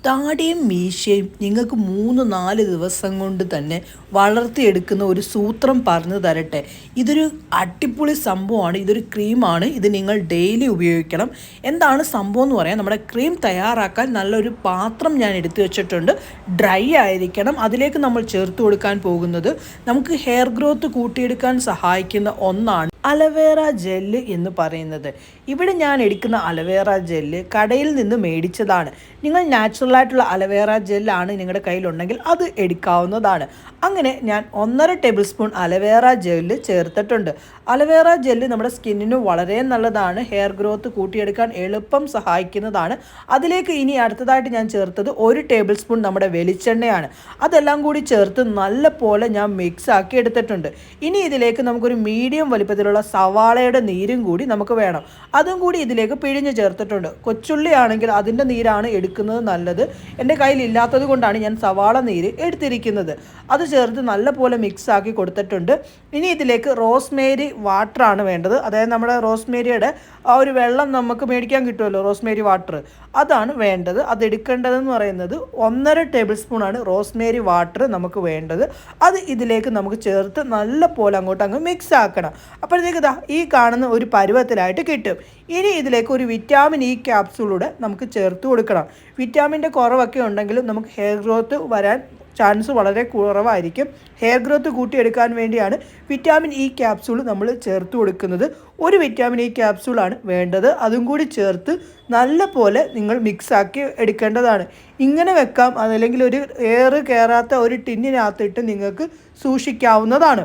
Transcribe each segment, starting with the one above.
താടിയും മീശയും നിങ്ങൾക്ക് 3-4 ദിവസം കൊണ്ട് തന്നെ വളർത്തിയെടുക്കുന്ന ഒരു സൂത്രം പറഞ്ഞു തരട്ടെ. ഇതൊരു അടിപൊളി സംഭവമാണ്. ഇതൊരു ക്രീമാണ്. ഇത് നിങ്ങൾ ഡെയിലി ഉപയോഗിക്കണം. എന്താണ് സംഭവം എന്ന് പറയാം. നമ്മുടെ ക്രീം തയ്യാറാക്കാൻ നല്ലൊരു പാത്രം ഞാൻ എടുത്തു വെച്ചിട്ടുണ്ട്. ഡ്രൈ ആയിരിക്കണം. അതിലേക്ക് നമ്മൾ ചേർത്ത് കൊടുക്കാൻ പോകുന്നത് നമുക്ക് ഹെയർ ഗ്രോത്ത് കൂട്ടിയെടുക്കാൻ സഹായിക്കുന്ന ഒന്നാണ് അലവേറ ജെല്ല് എന്ന് പറയുന്നത്. ഇവിടെ ഞാൻ എടുക്കുന്ന അലവേറ ജെല്ല് കടയിൽ നിന്ന് മേടിച്ചതാണ്. നിങ്ങൾ നാച്ചുറലായിട്ടുള്ള അലവേറ ജെല്ലാണ് നിങ്ങളുടെ കയ്യിലുണ്ടെങ്കിൽ അത് എടുക്കാവുന്നതാണ്. അങ്ങനെ ഞാൻ 1.5 ടേബിൾ സ്പൂൺ അലവേറ ജെല്ല് ചേർത്തിട്ടുണ്ട്. അലവേറ ജെല്ല് നമ്മുടെ സ്കിന്നിന് വളരെ നല്ലതാണ്. ഹെയർ ഗ്രോത്ത് കൂട്ടിയെടുക്കാൻ എളുപ്പം സഹായിക്കുന്നതാണ്. അതിലേക്ക് ഇനി അടുത്തതായിട്ട് ഞാൻ ചേർത്തത് 1 ടേബിൾ സ്പൂൺ നമ്മുടെ വെളിച്ചെണ്ണയാണ്. അതെല്ലാം കൂടി ചേർത്ത് നല്ല പോലെ ഞാൻ മിക്സ് ആക്കി എടുത്തിട്ടുണ്ട്. ഇനി ഇതിലേക്ക് നമുക്കൊരു മീഡിയം വലിപ്പത്തിലുള്ള സവാളയുടെ നീരും കൂടി നമുക്ക് വേണം. അതും കൂടി ഇതിലേക്ക് പിഴിഞ്ഞ് ചേർത്തിട്ടുണ്ട്. കൊച്ചുള്ളി ആണെങ്കിൽ അതിൻ്റെ നീരാണ് എടുക്കുന്നത് നല്ലത്. എൻ്റെ കയ്യിൽ ഇല്ലാത്തത് കൊണ്ടാണ് ഞാൻ സവാള നീര് എടുത്തിരിക്കുന്നത്. അത് ചേർത്ത് നല്ല പോലെ മിക്സ് ആക്കി കൊടുത്തിട്ടുണ്ട്. ഇനി ഇതിലേക്ക് റോസ്മേരി വാട്ടറാണ് വേണ്ടത്. അതായത് നമ്മുടെ റോസ്മേരിയുടെ ആ ഒരു വെള്ളം നമുക്ക് മേടിക്കാൻ കിട്ടുമല്ലോ, റോസ്മേരി വാട്ടർ, അതാണ് വേണ്ടത്. അത് എടുക്കേണ്ടതെന്ന് പറയുന്നത് 1.5 ടേബിൾ സ്പൂണാണ് റോസ്മേരി വാട്ടർ നമുക്ക് വേണ്ടത്. അത് ഇതിലേക്ക് നമുക്ക് ചേർത്ത് നല്ല പോലെ അങ്ങ് മിക്സ് ആക്കണം. അപ്പോഴത്തേക്ക് ഈ കാണുന്ന ഒരു പരുവത്തിലായിട്ട് കിട്ടും. ഇനി ഇതിലേക്ക് ഒരു വിറ്റാമിൻ ഇ ക്യാപ്സൂളൂടെ നമുക്ക് ചേർത്ത് കൊടുക്കണം. വിറ്റാമിൻ്റെ കുറവൊക്കെ ഉണ്ടെങ്കിലും നമുക്ക് ഹെയർ ഗ്രോത്ത് വരാൻ ചാൻസ് വളരെ കുറവായിരിക്കും. ഹെയർ ഗ്രോത്ത് കൂട്ടിയെടുക്കാൻ വേണ്ടിയാണ് വിറ്റാമിൻ ഇ ക്യാപ്സൂൾ നമ്മൾ ചേർത്ത് കൊടുക്കുന്നത്. ഒരു വിറ്റാമിൻ ഇ ക്യാപ്സൂളാണ് വേണ്ടത്. അതും കൂടി ചേർത്ത് നല്ല പോലെ നിങ്ങൾ മിക്സാക്കി എടുക്കേണ്ടതാണ്. ഇങ്ങനെ വെക്കാം, അതല്ലെങ്കിൽ ഒരു എയർ കയറാത്ത ഒരു ടിന്നിനകത്തിട്ട് നിങ്ങൾക്ക് സൂക്ഷിക്കാവുന്നതാണ്.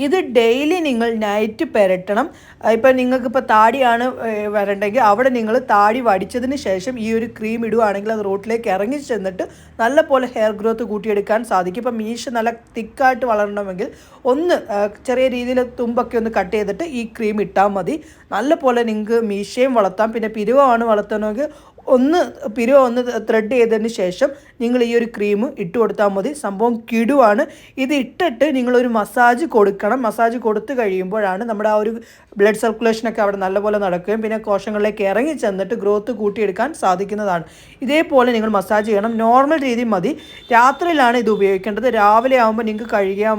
ഇത് ഡെയിലി നിങ്ങൾ നൈറ്റ് പുരട്ടണം. ഇപ്പം നിങ്ങൾക്കിപ്പോൾ താടിയാണ് വരണ്ടെങ്കിൽ അവിടെ നിങ്ങൾ താടി വടിച്ചതിന് ശേഷം ഈ ഒരു ക്രീം ഇടുകയാണെങ്കിൽ അത് റോട്ടിലേക്ക് ഇറങ്ങി ചെന്നിട്ട് നല്ല പോലെ ഹെയർ ഗ്രോത്ത് കൂട്ടിയെടുക്കാൻ സാധിക്കും. ഇപ്പം മീശ നല്ല തിക്കായിട്ട് വളരണമെങ്കിൽ ഒന്ന് ചെറിയ രീതിയിൽ തുമ്പൊക്കെ ഒന്ന് കട്ട് ചെയ്തിട്ട് ഈ ക്രീം ഇട്ടാൽ മതി. നല്ല പോലെ നിങ്ങൾക്ക് മീശയും വളർത്താം. പിന്നെ പിരിവമാണ് വളർത്തണമെങ്കിൽ ഒന്ന് ത്രെഡ് ചെയ്തതിന് ശേഷം നിങ്ങൾ ഈ ഒരു ക്രീം ഇട്ട് കൊടുത്താൽ മതി. സംഭവം കിടുവാണ്. ഇത് ഇട്ടിട്ട് നിങ്ങളൊരു മസാജ് കൊടുക്കണം. മസാജ് കൊടുത്തു കഴിയുമ്പോഴാണ് നമ്മുടെ ആ ഒരു ബ്ലഡ് സർക്കുലേഷനൊക്കെ അവിടെ നല്ലപോലെ നടക്കുകയും പിന്നെ കോശങ്ങളിലേക്ക് ഇറങ്ങി ചെന്നിട്ട് ഗ്രോത്ത് കൂട്ടിയെടുക്കാൻ സാധിക്കുന്നതാണ്. ഇതേപോലെ നിങ്ങൾ മസാജ് ചെയ്യണം. നോർമൽ രീതി മതി. രാത്രിയിലാണ് ഇത് ഉപയോഗിക്കേണ്ടത്. രാവിലെ ആകുമ്പോൾ നിങ്ങൾക്ക് കഴുകിയാൽ